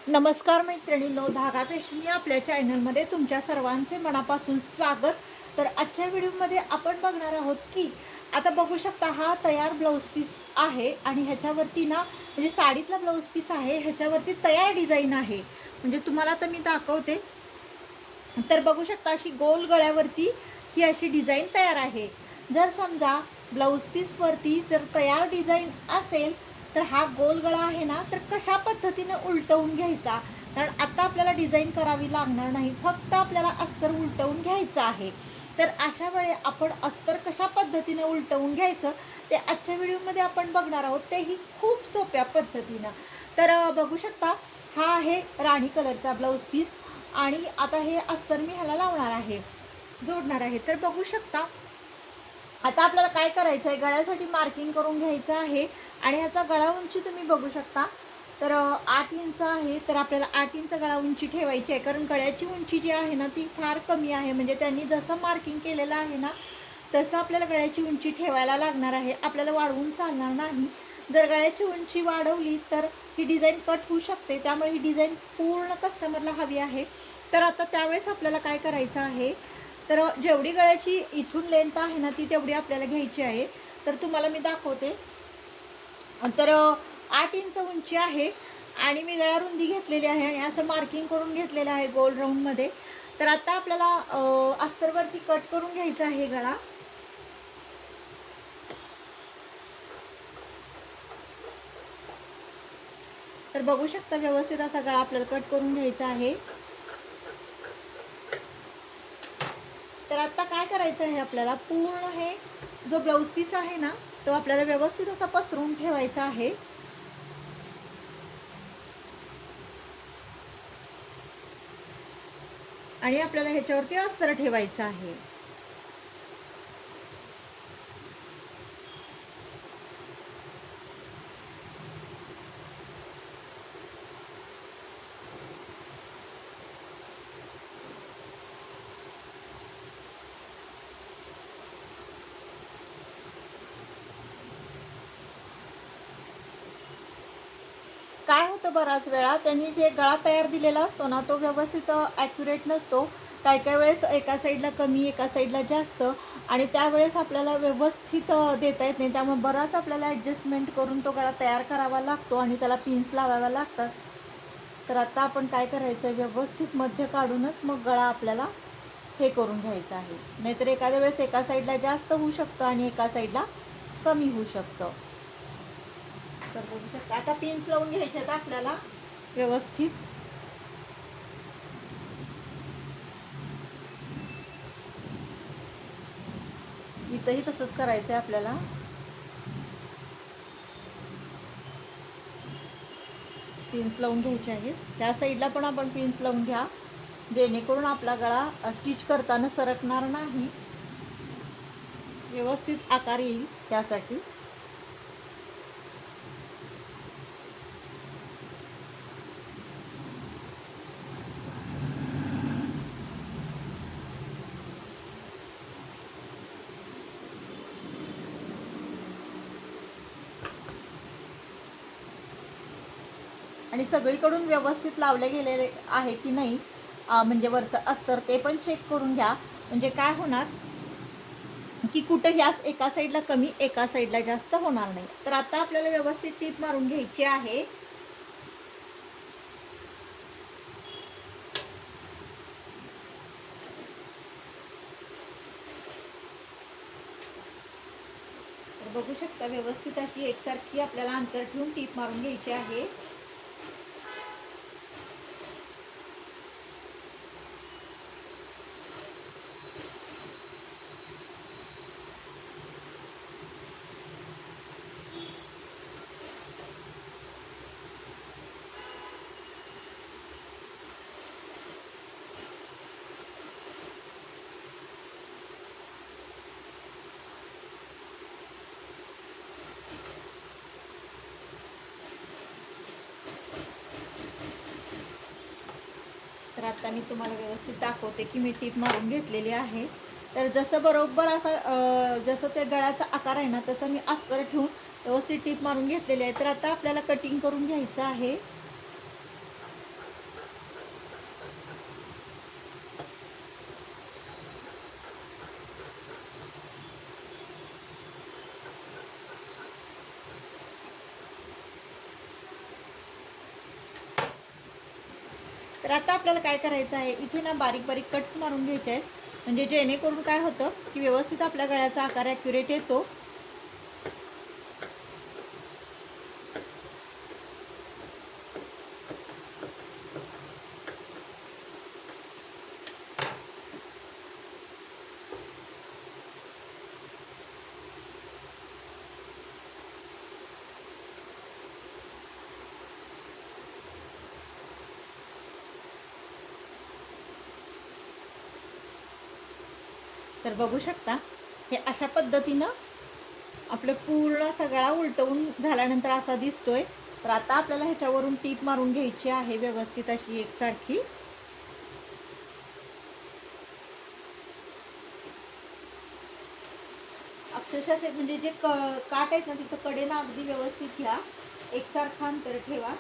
नमस्कार मैत्रिणींनो, धागा पेशवी आपल्या चॅनलमध्ये तुमच्या सर्वांचे मनापासून स्वागत. तर आजच्या व्हिडिओमध्ये आपण बघणार आहोत की आता बघू शकता हा तयार ब्लाऊज पीस आहे आणि ह्याच्यावरती ना म्हणजे साडीतला ब्लाऊज पीस आहे, ह्याच्यावरती तयार डिझाईन आहे. म्हणजे तुम्हाला आता मी दाखवते. तर बघू शकता अशी गोल गळ्यावरती ही अशी डिझाईन तयार आहे. जर समजा ब्लाऊज पीसवरती जर तयार डिझाईन असेल तर हा गोल गळा आहे ना, तर कशा पद्धतीने उलटवून घ्यायचा, कारण आता आपल्याला डिझाईन करावी लागणार नाही, फक्त आपल्याला अस्तर उलटवून घ्यायचं आहे. तर अशा वेळी आपण अस्तर कशा पद्धतीने उलटवून घ्यायचं ते आजच्या व्हिडिओमध्ये आपण बघणार आहोत, तेही खूप सोप्या पद्धतीनं. तर बघू शकता हा आहे राणी कलरचा ब्लाऊज पीस आणि आता हे अस्तर मी ह्याला लावणार आहे, जोडणार आहे. तर बघू शकता आता आपल्याला काय करायचं आहे, गळ्यासाठी मार्किंग करून घ्यायचं आहे आणि ह्याचा गळा उंची तुम्ही बघू शकता. तर 8 इंच आहे, तर आपल्याला 8 इंच गळा उंची ठेवायची आहे, कारण गळ्याची उंची जी आहे ना ती फार कमी आहे. म्हणजे त्यांनी जसं मार्किंग केलेलं आहे ना तसं आपल्याला गळ्याची उंची ठेवायला लागणार आहे, आपल्याला वाढवून चालणार नाही. जर गळ्याची उंची वाढवली तर ही डिझाईन कट होऊ शकते, त्यामुळे ही डिझाईन पूर्ण कस्टमरला हवी आहे. तर आता त्यावेळेस आपल्याला काय करायचं आहे, तर जेवढी गळ्याची इथून लेंथ आहे ना ती तेवढी आपल्याला घ्यायची आहे. तर तुम्हाला मी दाखवते. तर 8 इंच उंची आहे आणि मी गळा रुंदी घेतलेली आहे आणि असं मार्किंग करून घेतलेलं आहे गोल राऊंडमध्ये. तर आता आपल्याला अस्तरवरती कट करून घ्यायचा आहे गळा. तर बघू शकता व्यवस्थित असा गळा आपल्याला कट करून घ्यायचा आहे. तर आता काय करायचं आहे, आपल्याला पूर्ण हे जो ब्लाऊज पीस आहे ना तो आपल्याला व्यवस्थित असा पसरून ठेवायचा आहे. आणि आपल्याला ह्याच्यावरती अस्तर ठेवायचं आहे. काय होतं, बराच वेळा त्यांनी जे गळा तयार दिलेला असतो ना तो व्यवस्थित ॲक्युरेट नसतो. काही काही वेळेस एका साईडला कमी एका साईडला जास्त, आणि त्यावेळेस आपल्याला व्यवस्थित देता येत नाही. त्यामुळे बराच आपल्याला ॲडजस्टमेंट करून तो गळा तयार करावा लागतो आणि त्याला पिन्स लावाव्या लागतात. तर आता आपण काय करायचं आहे, व्यवस्थित मध्य काढूनच मग गळा आपल्याला हे करून घ्यायचं आहे. नाहीतर एखाद्या वेळेस एका साईडला जास्त होऊ शकतं आणि एका साईडला कमी होऊ शकतं. तर बघू शकता आता पिन्स लावून घ्यायचे आहेत आपल्याला व्यवस्थित. इथंही तसंच करायचं आहे आपल्याला. पिन्स लावून घ्यायचे आहेत. त्या साईडला पण आपण पिन्स लावून घ्या, जेणेकरून आपला गळा स्टिच करताना सरकणार नाही, व्यवस्थित आकार येईल त्यासाठी. आणि सगळीकडून व्यवस्थित लावले गेलेले आहे की नाही, म्हणजे वरचं अस्तर ते पण चेक करून घ्या. म्हणजे काय होणार की कुठं ह्या एका साईडला कमी एका साईडला जास्त होणार नाही. तर आता आपल्याला व्यवस्थित टीप मारून घ्यायची आहे. तर बघू शकता व्यवस्थित अशी एकसारखी आपल्याला अंतर ठेवून टीप मारून घ्यायची आहे. तर आता मी तुम्हाला व्यवस्थित दाखवते की मी टीप मारून घेतलेली आहे. तर जसं बरोबर असं जसं त्या गळ्याचा आकार आहे ना तसं मी अस्तर ठेवून व्यवस्थित टीप मारून घेतलेली आहे. तर आता आपल्याला कटिंग करून घ्यायचं आहे. तर आता आपल्याला काय करायचं आहे, इथे ना बारीक बारीक कट्स मारून घ्यायचे आहेत, म्हणजे जेणेकरून काय होतं की व्यवस्थित आपल्या गळ्याचा आकार ॲक्युरेट येतो. तर बघू शकता हे अशा पद्धतीनं आपलं पूर्ण सगळा उलटवून झाल्यानंतर असा दिसतोय. तर आता आपल्याला ह्याच्यावरून टीप मारून घ्यायची आहे व्यवस्थित अशी एकसारखी. अक्षरशः असे म्हणजे जे काट आहेत ना तिथं कडेनं अगदी व्यवस्थित घ्या, एकसारखं अंतर ठेवा.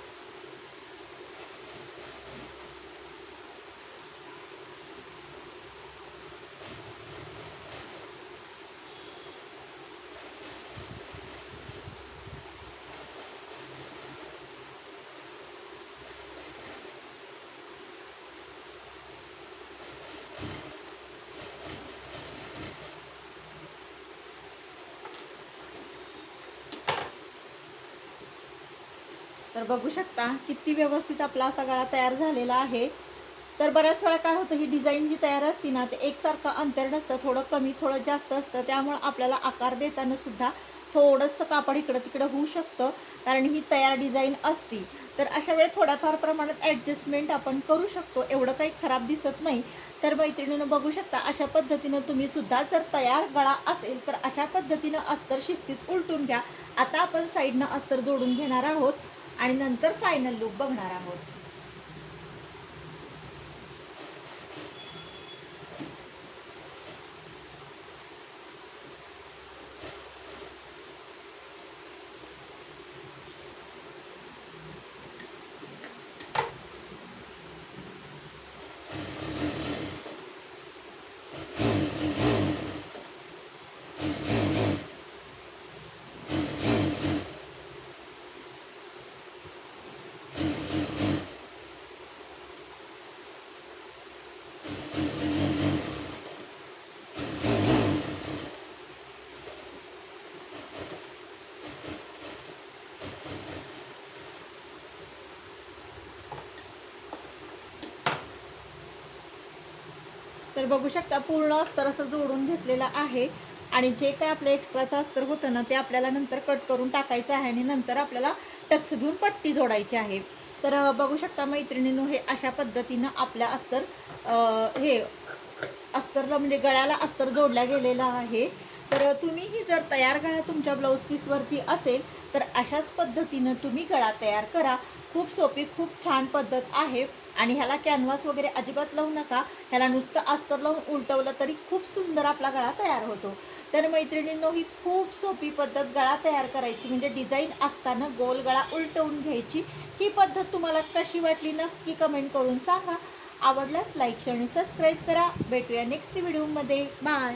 तर बघू शकता किती व्यवस्थित आपला असा गळा तयार झालेला आहे. तर बऱ्याच वेळा काय होतं, ही डिझाईन जी तयार असते ना ते एकसारखं अंतर नसतं, थोडं कमी थोडं जास्त असतं. त्यामुळं आपल्याला आकार देताना सुद्धा थोडंसं कापड इकडं तिकडं होऊ शकतं, कारण ही तयार डिझाईन असती. तर अशा वेळी थोड्याफार प्रमाणात ॲडजस्टमेंट आपण करू शकतो, एवढं काही खराब दिसत नाही. तर मैत्रिणींनो बघू शकता अशा पद्धतीनं तुम्ही सुद्धा जर तयार गळा असेल तर अशा पद्धतीनं अस्तर शिस्तीत उलटून घ्या. आता आपण साईडनं अस्तर जोडून घेणार आहोत आणि नंतर फायनल लुक बघणार आहोत. तर बघू शकता पूर्ण अस्तर असं जोडून घेतलेलं आहे आणि जे काय आपलं एक्स्ट्राचं अस्तर होतं ना ते आपल्याला नंतर कट करून टाकायचं आहे आणि नंतर आपल्याला टक्स घेऊन पट्टी जोडायची आहे. तर बघू शकता मैत्रिणींनो हे अशा पद्धतीनं आपल्या अस्तर हे अस्तरला म्हणजे गळ्याला अस्तर जोडल्या गेलेला आहे. तर तुम्हीही जर तयार गळा तुमच्या ब्लाऊज पीसवरती असेल तर अशाच पद्धतीनं तुम्ही गळा तयार करा. खूप सोपी खूप छान पद्धत आहे आणि ह्याला कॅनव्हास वगैरे अजिबात लावू नका. ह्याला नुसतं अस्तर लावून उलटवलं तरी खूप सुंदर आपला गळा तयार होतो. तर मैत्रिणींनो ही खूप सोपी पद्धत गळा तयार करायची, म्हणजे डिझाईन असताना गोल गळा उलटवून घ्यायची. ही पद्धत तुम्हाला कशी वाटली नक्की कमेंट करून सांगा. आवडल्यास लाईक शेअर आणि सबस्क्राईब करा. भेटूया नेक्स्ट व्हिडिओमध्ये. बाय.